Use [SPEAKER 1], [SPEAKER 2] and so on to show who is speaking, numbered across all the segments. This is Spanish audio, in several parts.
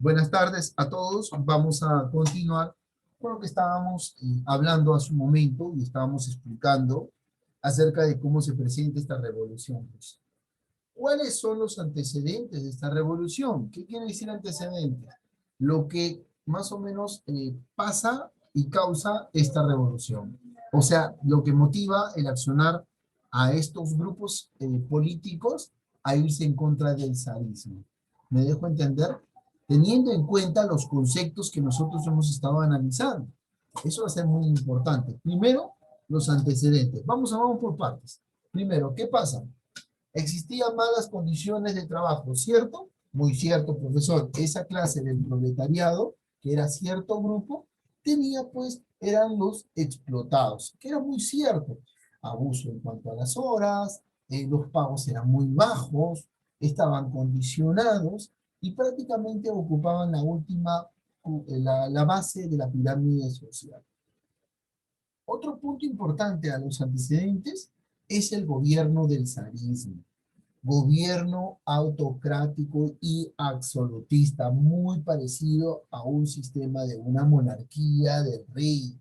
[SPEAKER 1] Buenas tardes a todos. Vamos a continuar con lo que estábamos hablando hace un momento y estábamos explicando acerca de cómo se presenta esta revolución. Pues. ¿Cuáles son los antecedentes de esta revolución? ¿Qué quiere decir antecedentes? Lo que más o menos pasa y causa esta revolución. O sea, lo que motiva el accionar a estos grupos políticos a irse en contra del zarismo. ¿Me dejo entender? Teniendo en cuenta los conceptos que nosotros hemos estado analizando. Eso va a ser muy importante. Primero, los antecedentes. Vamos por partes. Primero, ¿qué pasa? Existían malas condiciones de trabajo, ¿cierto? Muy cierto, profesor. Esa clase del proletariado, que era cierto grupo, tenía pues, eran los explotados, que era muy cierto. Abuso en cuanto a las horas, los pagos eran muy bajos, estaban condicionados y prácticamente ocupaban la última, la base de la pirámide social. Otro punto importante a los antecedentes es el gobierno del zarismo, gobierno autocrático y absolutista, muy parecido a un sistema de una monarquía del rey,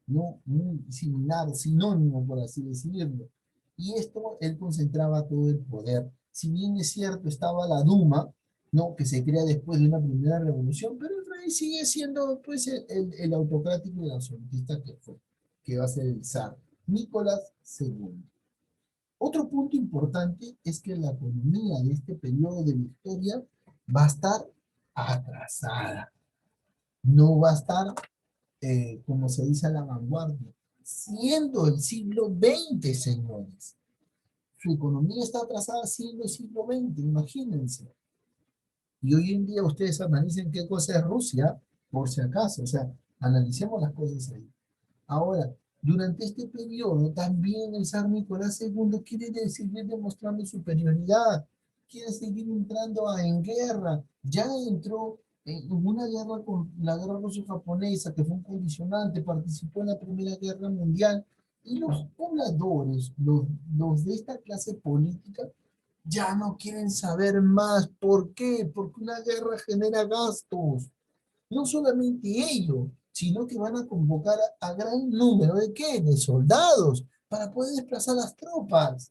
[SPEAKER 1] ¿no? Muy similar, sinónimo, por así decirlo. Y esto, él concentraba todo el poder. Si bien es cierto, estaba la Duma, ¿no? Que se crea después de una primera revolución, pero el rey sigue siendo, pues, el autocrático y el absolutista que fue, que va a ser el zar, Nicolás II. Otro punto importante es que la economía de este periodo de la historia va a estar atrasada, no va a estar, como se dice, a la vanguardia, siendo el siglo XX, señores. Su economía está atrasada siendo el siglo XX, imagínense. Y hoy en día ustedes analicen qué cosa es Rusia, por si acaso, o sea, analicemos las cosas ahí. Ahora, durante este periodo también el zar Nicolás II quiere seguir demostrando superioridad, quiere seguir entrando en guerra. Ya entró en una guerra con la guerra ruso-japonesa, que fue un condicionante, participó en la Primera Guerra Mundial, y los pobladores, los de esta clase política, ya no quieren saber más. ¿Por qué? Porque una guerra genera gastos. No solamente ello, sino que van a convocar a gran número de qué? De soldados para poder desplazar las tropas.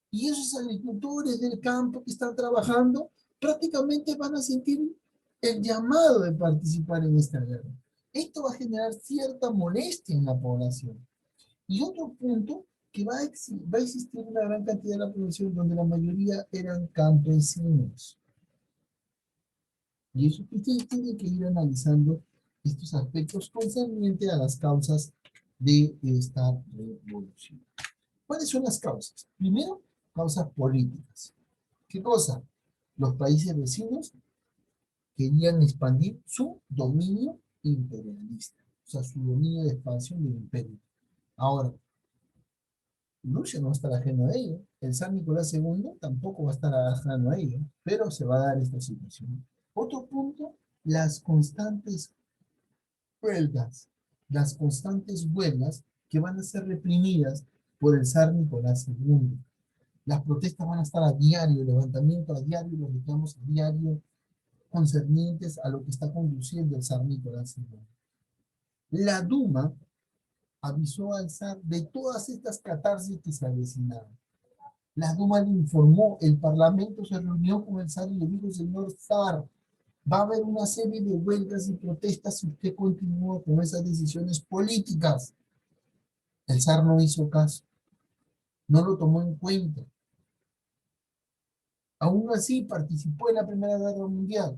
[SPEAKER 1] Y esos agricultores del campo que están trabajando prácticamente van a sentir el llamado de participar en esta guerra. Esto va a generar cierta molestia en la población. Y otro punto, que va a existir una gran cantidad de la población donde la mayoría eran campesinos. Y eso que ustedes tienen que ir analizando estos aspectos concernientes a las causas de esta revolución. ¿Cuáles son las causas? Primero, causas políticas. ¿Qué cosa? Los países vecinos querían expandir su dominio imperialista, o sea, su dominio de expansión del imperio. Ahora, Rusia no va a estar ajeno a ello, el zar Nicolás II tampoco va a estar ajeno a ello, pero se va a dar esta situación. Otro punto, las constantes huelgas, las constantes huelgas que van a ser reprimidas por el zar Nicolás II. Las protestas van a estar a diario, el levantamiento a diario, los reclamos a diario, concernientes a lo que está conduciendo el zar Nicolás II. La Duma avisó al zar de todas estas catarsis que se avecinaban. La Duma le informó, el parlamento se reunió con el zar y le dijo, señor zar, va a haber una serie de huelgas y protestas si usted continúa con esas decisiones políticas. El zar no hizo caso, no lo tomó en cuenta. Aún así participó en la Primera Guerra Mundial.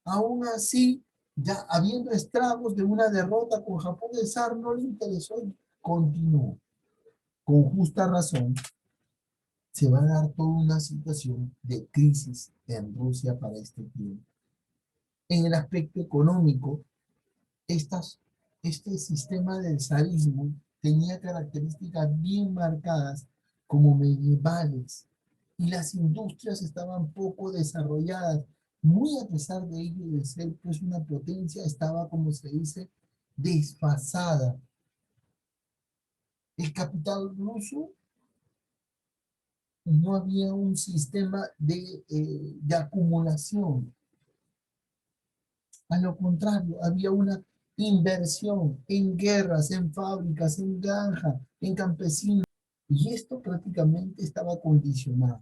[SPEAKER 1] Aún así, ya habiendo estragos de una derrota con Japón, el zar no le interesó y continuó. Con justa razón, se va a dar toda una situación de crisis en Rusia para este tiempo. En el aspecto económico, este sistema del zarismo tenía características bien marcadas como medievales y las industrias estaban poco desarrolladas. Muy a pesar de ello de ser pues una potencia, estaba, como se dice, desfasada. El capital ruso, no había un sistema de acumulación. A lo contrario, había una inversión en guerras, en fábricas, en granjas, en campesinos. Y esto prácticamente estaba condicionado,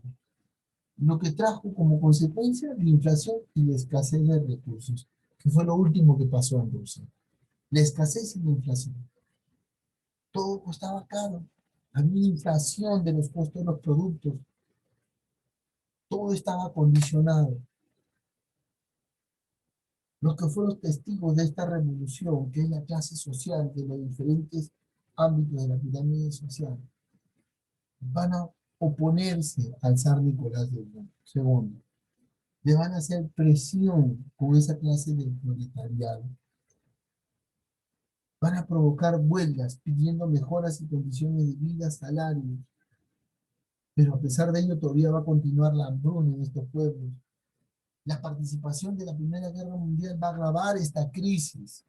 [SPEAKER 1] lo que trajo como consecuencia la inflación y la escasez de recursos, que fue lo último que pasó en Rusia. La escasez y la inflación. Todo costaba caro. Había una inflación de los costos de los productos. Todo estaba condicionado. Los que fueron testigos de esta revolución, que es la clase social de los diferentes ámbitos de la pirámide social, van a oponerse al zar Nicolás II. Le van a hacer presión con esa clase de proletariado. Van a provocar huelgas pidiendo mejoras y condiciones de vida, salarios. Pero a pesar de ello todavía va a continuar la hambruna en estos pueblos. La participación de la Primera Guerra Mundial va a agravar esta crisis.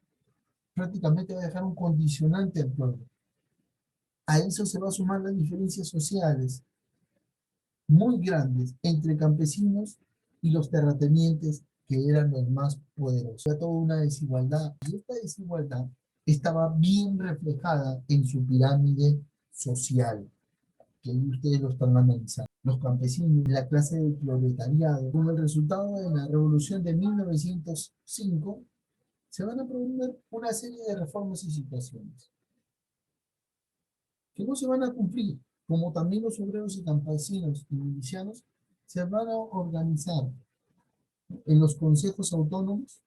[SPEAKER 1] Prácticamente va a dejar un condicionante al pueblo. A eso se va a sumar las diferencias sociales muy grandes entre campesinos y los terratenientes, que eran los más poderosos. Era toda una desigualdad, y esta desigualdad estaba bien reflejada en su pirámide social, que ahí ustedes lo están analizando. Los campesinos, la clase del proletariado, como el resultado de la revolución de 1905, se van a promover una serie de reformas y situaciones que no se van a cumplir, como también los obreros y campesinos y milicianos se van a organizar en los consejos autónomos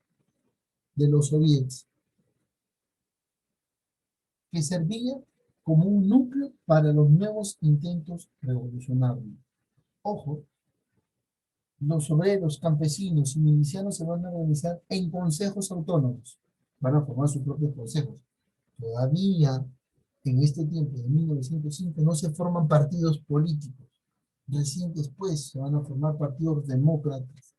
[SPEAKER 1] de los soviets, que servía como un núcleo para los nuevos intentos revolucionarios. Ojo, los obreros, campesinos y milicianos se van a organizar en consejos autónomos, van a formar sus propios consejos. Todavía en este tiempo de 1905 no se forman partidos políticos. Recién después se van a formar partidos demócratas.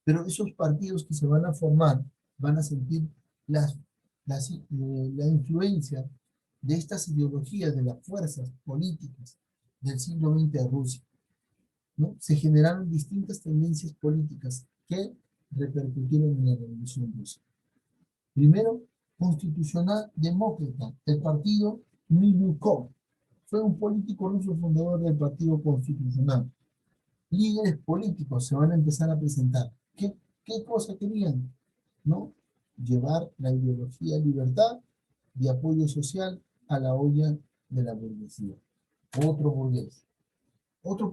[SPEAKER 1] Pero esos partidos que se van a formar van a sentir las, la influencia de estas ideologías de las fuerzas políticas del siglo XX de Rusia, ¿no? Se generaron distintas tendencias políticas que repercutieron en la Revolución Rusa. Primero, constitucional demócrata, el partido Minukov. Fue un político ruso fundador del Partido Constitucional. Líderes políticos se van a empezar a presentar. ¿Qué cosa querían? ¿No? Llevar la ideología de libertad, de apoyo social a la olla de la burguesía. Otro burgués. Otro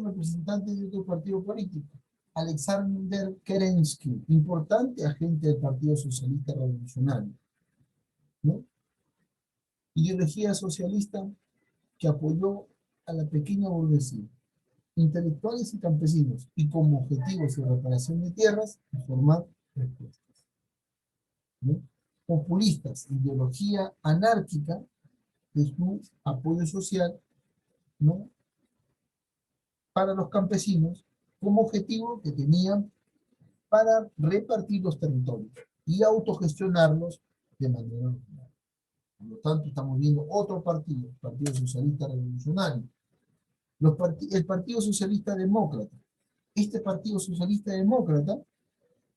[SPEAKER 1] representante de otro partido político. Alexander Kerensky, importante agente del Partido Socialista Revolucionario, ¿no? Ideología socialista que apoyó a la pequeña burguesía, intelectuales y campesinos, y como objetivos de reparación de tierras, formar respuestas, ¿no? Populistas, ideología anárquica de su apoyo social, ¿no? Para los campesinos, como objetivo que tenían para repartir los territorios y autogestionarlos de manera original. Por lo tanto, estamos viendo otro partido, el Partido Socialista Revolucionario, el Partido Socialista Demócrata. Este Partido Socialista Demócrata,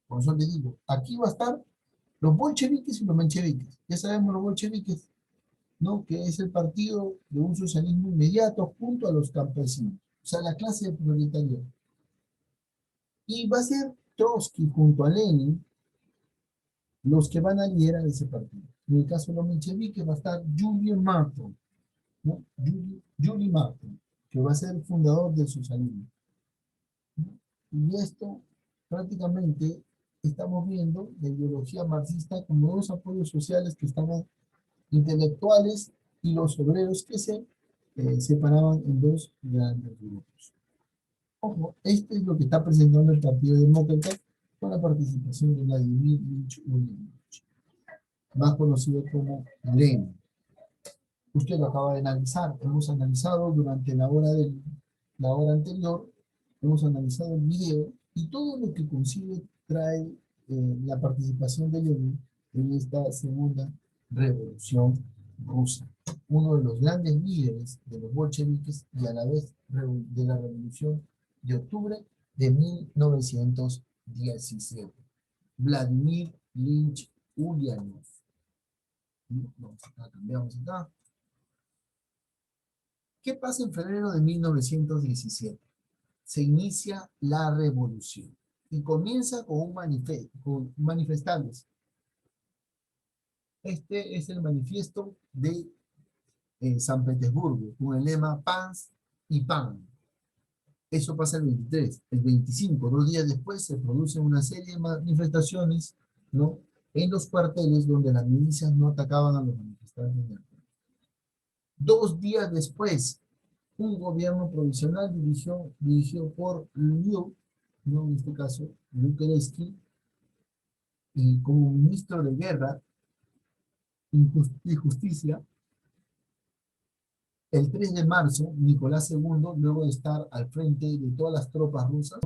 [SPEAKER 1] por eso les digo, aquí va a estar los bolcheviques y los mencheviques. Ya sabemos los bolcheviques, ¿no? Que es el partido de un socialismo inmediato junto a los campesinos, o sea, la clase de proletariado. Y va a ser Trotsky junto a Lenin los que van a liderar ese partido. En el caso de los mencheviques va a estar Julian Martin, ¿no? Julie Martin, que va a ser el fundador del socialismo, ¿no? Y esto prácticamente estamos viendo la ideología marxista como dos apoyos sociales que estaban intelectuales y los obreros que se separaban en dos grandes grupos. Ojo, esto es lo que está presentando el Partido Demócrata con la participación de Vladimir Ilich Ulyanov, más conocido como Lenin. Usted lo acaba de analizar, hemos analizado durante la hora anterior, hemos analizado el video y todo lo que consigue trae la participación de Lenin en esta segunda revolución rusa. Uno de los grandes líderes de los bolcheviques y a la vez de la revolución de octubre de 1917. Vladimir Lynch Ulyanov. Vamos acá, cambiamos acá. ¿Qué pasa en febrero de 1917? Se inicia la revolución y comienza con un manifiesto, con manifestantes. Este es el manifiesto de San Petersburgo, con el lema Paz y Pan. Eso pasa el 23. El 25, 2 días después, se produce una serie de manifestaciones, ¿no?, en los cuarteles donde las milicias no atacaban a los manifestantes. 2 días después, un gobierno provisional dirigido por Liu, ¿no?, en este caso, Liu Kerensky, y como ministro de Guerra y Justicia. El 3 de marzo, Nicolás II, luego de estar al frente de todas las tropas rusas,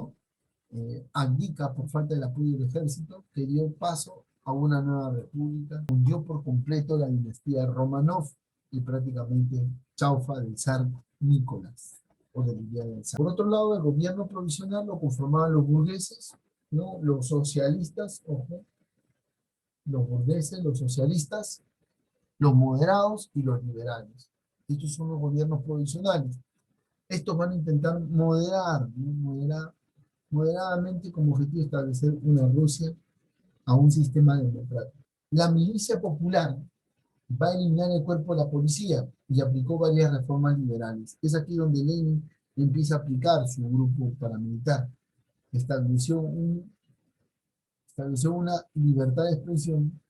[SPEAKER 1] abdica por falta del apoyo del ejército, que dio paso a una nueva república, hundió por completo la dinastía Romanov y prácticamente chaufa del zar Nicolás, o del día del zar. Por otro lado, el gobierno provisional lo conformaban los burgueses, ¿no?, los socialistas, ojo, los burgueses, los socialistas, los moderados y los liberales. Estos son los gobiernos provisionales. Estos van a intentar moderar, ¿no?, moderadamente, como objetivo establecer una Rusia a un sistema democrático. La milicia popular va a eliminar el cuerpo de la policía y aplicó varias reformas liberales. Es aquí donde Lenin empieza a aplicar su grupo paramilitar. Estableció una libertad de expresión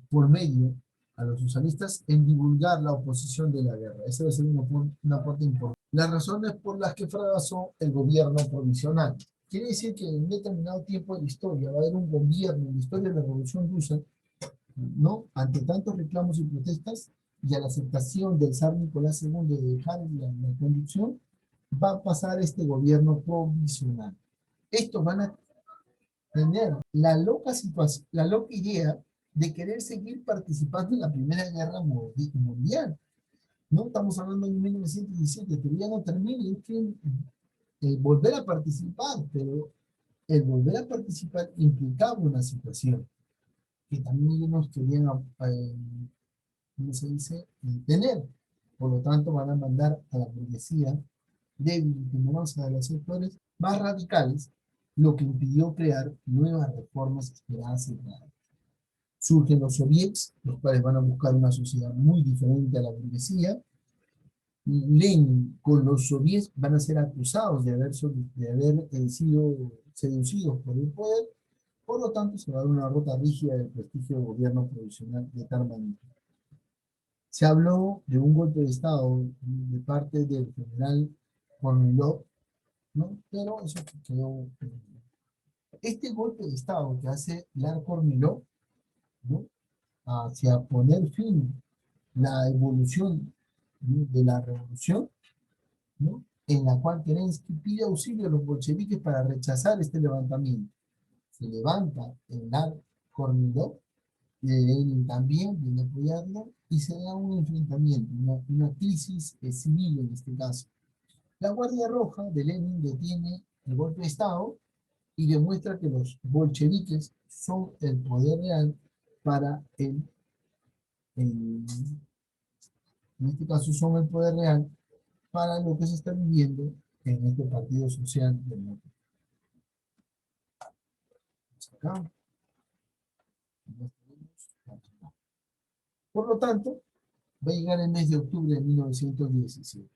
[SPEAKER 1] por medio a los socialistas en divulgar la oposición de la guerra. Ese va a ser una parte importante. Las razones por las que fracasó el gobierno provisional. Quiere decir que en determinado tiempo de la historia va a haber un gobierno, en la historia de la Revolución Rusa, ¿no?, ante tantos reclamos y protestas y a la aceptación del zar Nicolás II de dejar la conducción, va a pasar este gobierno provisional. Estos van a tener la loca situación, la loca idea de querer seguir participando en la Primera Guerra Mundial. No estamos hablando de 1917, pero ya no termina, es que volver a participar, pero el volver a participar implicaba una situación que también ellos querían, ¿cómo se dice?, tener. Por lo tanto, van a mandar a la burguesía débil y temerosa de los sectores más radicales, lo que impidió crear nuevas reformas esperadas en la. Surgen los soviets, los cuales van a buscar una sociedad muy diferente a la burguesía. Lenin con los soviets van a ser acusados de haber sido seducidos por el poder. Por lo tanto, se va a dar una ruta rígida del prestigio del gobierno provisional de tal manera. Se habló de un golpe de Estado de parte del general Kornilov, ¿no?, pero eso quedó. Este golpe de Estado que hace Lar Kornilov, ¿no?, hacia poner fin la evolución, ¿no?, de la revolución, ¿no?, en la cual Kerensky pide auxilio a los bolcheviques para rechazar este levantamiento. Se levanta el Lar Kornilov, él también viene a apoyarlo, y se da un enfrentamiento, una crisis civil en este caso. La Guardia Roja de Lenin detiene el golpe de Estado y demuestra que los bolcheviques son el poder real para en este caso son el poder real para lo que se está viviendo en este Partido Social Demócrata. Acá. Por lo tanto, va a llegar el mes de octubre de 1917.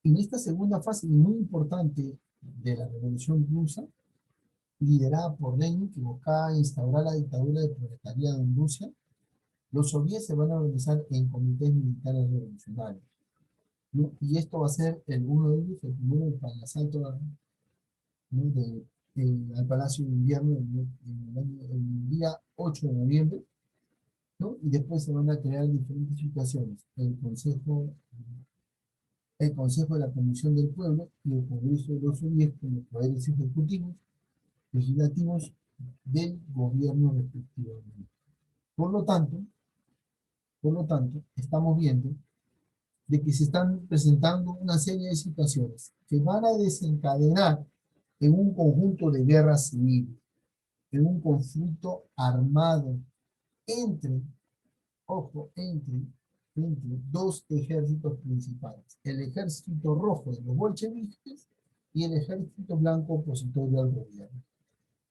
[SPEAKER 1] En esta segunda fase muy importante de la Revolución Rusa, liderada por Lenin, que buscaba instaurar la dictadura del proletariado en Rusia, los soviets se van a organizar en comités militares revolucionarios, ¿no? Y esto va a ser uno de ellos, el primero, para el asalto, ¿no?, al Palacio de Invierno el día 8 de noviembre, ¿no? Y después se van a crear diferentes situaciones. El Consejo de la Comisión del Pueblo y el Congreso de los Soviets con los poderes ejecutivos, legislativos del gobierno respectivamente. Por lo tanto, estamos viendo de que se están presentando una serie de situaciones que van a desencadenar en un conjunto de guerra civil, en un conflicto armado entre, ojo, entre dos ejércitos principales, el ejército rojo de los bolcheviques y el ejército blanco opositorio al gobierno,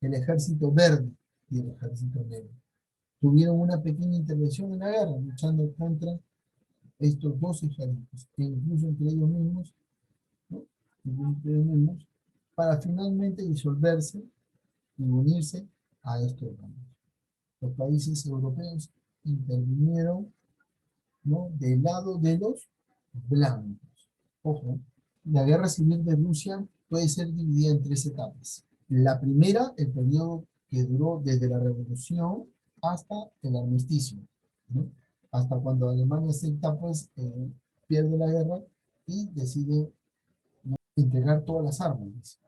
[SPEAKER 1] el ejército verde y el ejército negro. Tuvieron una pequeña intervención en la guerra, luchando contra estos dos ejércitos, e incluso entre ellos mismos, ¿no? Incluso entre ellos mismos, para finalmente disolverse y unirse a estos bandos. Los países europeos intervinieron, ¿no?, del lado de los blancos. Ojo, la guerra civil de Rusia puede ser dividida en tres etapas. La primera, el periodo que duró desde la revolución hasta el armisticio, ¿no? Hasta cuando Alemania acepta, pues, pierde la guerra y decide, ¿no?, entregar todas las armas,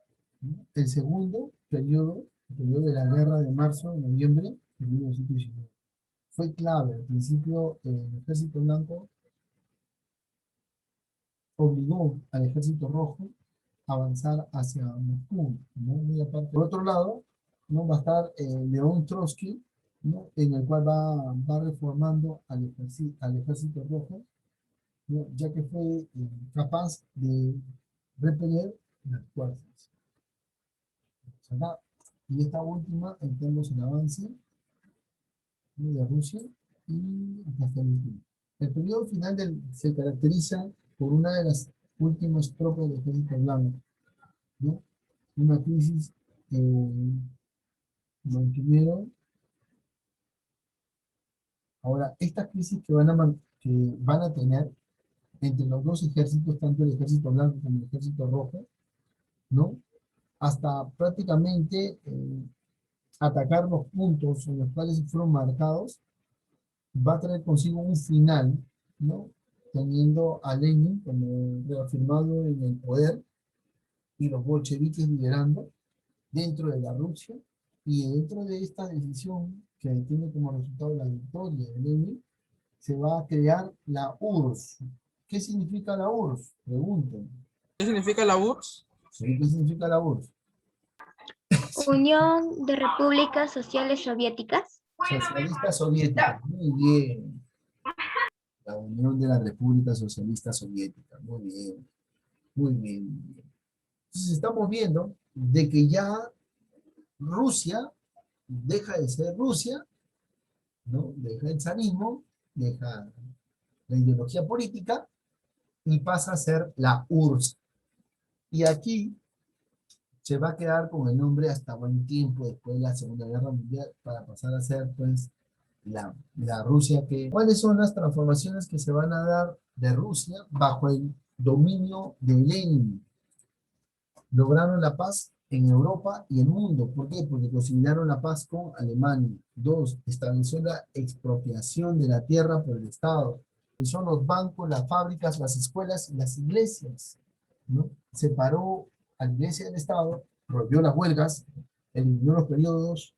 [SPEAKER 1] ¿no? El segundo periodo, el periodo de la guerra de marzo, de noviembre de 1919, fue clave. Al principio, el ejército blanco obligó al ejército rojo a avanzar hacia Moscú, ¿no? Muy aparte. Por otro lado, ¿no?, va a estar León Trotsky, ¿no?, en el cual va reformando al ejército rojo, ¿no?, ya que fue capaz de repeler las fuerzas. Acá, y esta última, entendemos el avance, ¿no?, de Rusia y hasta el último. El periodo final se caracteriza por una de las últimas tropas del ejército blanco, ¿no? Una crisis mantuvieron. Ahora, estas crisis que van a tener entre los dos ejércitos, tanto el ejército blanco como el ejército rojo, ¿no?, hasta prácticamente atacar los puntos en los cuales fueron marcados, va a traer consigo un final, ¿no?, teniendo a Lenin como reafirmado en el poder y los bolcheviques liderando dentro de la Rusia, y dentro de esta decisión que tiene como resultado la victoria de Lenin, se va a crear la URSS. ¿Qué significa la URSS? Pregunten.
[SPEAKER 2] ¿Qué significa la URSS?
[SPEAKER 1] ¿Sí? ¿Qué significa la URSS?
[SPEAKER 3] Unión de Repúblicas Sociales Soviéticas.
[SPEAKER 1] Socialista soviética. Muy bien. La Unión de la República Socialista Soviética. Muy bien. Muy bien. Muy bien. Entonces estamos viendo de que ya Rusia deja de ser Rusia, ¿no? Deja el zarismo, deja la ideología política y pasa a ser la URSS. Y aquí se va a quedar con el nombre hasta buen tiempo después de la Segunda Guerra Mundial para pasar a ser, pues, la Rusia que... ¿Cuáles son las transformaciones que se van a dar de Rusia bajo el dominio de Lenin? Lograron la paz en Europa y el mundo. ¿Por qué? Porque conciliaron la paz con Alemania. Dos, estableció la expropiación de la tierra por el Estado. Son los bancos, las fábricas, las escuelas y las iglesias, ¿no? Separó a la iglesia del Estado, prohibió las huelgas, eliminó los periodos,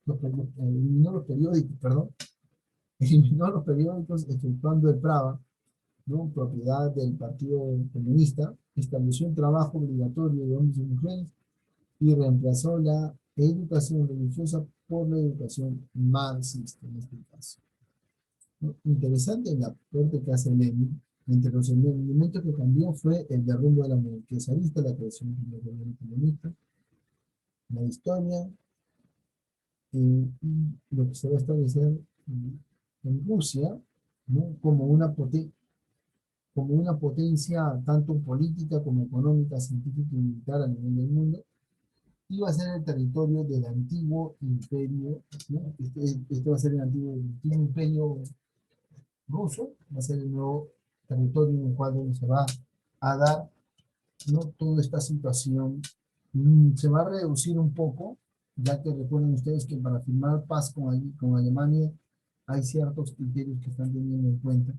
[SPEAKER 1] eliminó los periódicos, perdón, eliminó los periódicos efectuando el Prava, ¿no?, propiedad del Partido Comunista, estableció un trabajo obligatorio de hombres y mujeres y reemplazó la educación religiosa por la educación marxista en este caso. ¿No? Interesante el aporte que hace Lenin. Entre los elementos que cambió fue el derrumbe de la monarquía zarista, la creación del gobierno comunista, la historia, y lo que se va a establecer en Rusia, ¿no?, como una potencia tanto política como económica, científica y militar a nivel del mundo, iba a ser el territorio del antiguo imperio, ¿no? Este va a ser el antiguo imperio ruso, va a ser el nuevo territorio en el cual se va a dar, ¿no?, toda esta situación. Se va a reducir un poco, ya que recuerden ustedes que para firmar paz con Alemania hay ciertos criterios que están teniendo en cuenta.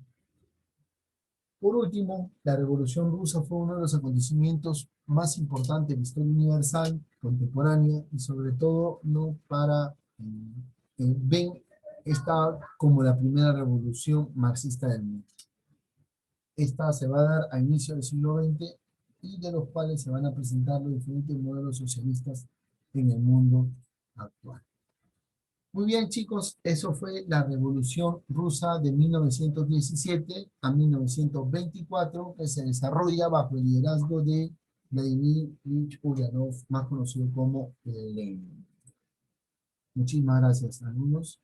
[SPEAKER 1] Por último, la Revolución Rusa fue uno de los acontecimientos más importantes de la historia universal, contemporánea, y sobre todo, ¿no?, ven esta como la primera revolución marxista del mundo. Esta se va a dar a inicio del siglo XX y de los cuales se van a presentar los diferentes modelos socialistas en el mundo actual. Muy bien, chicos, eso fue la Revolución Rusa de 1917 a 1924, que se desarrolla bajo el liderazgo de Vladimir Ilich Ulyanov, más conocido como Lenin. Muchísimas gracias, alumnos.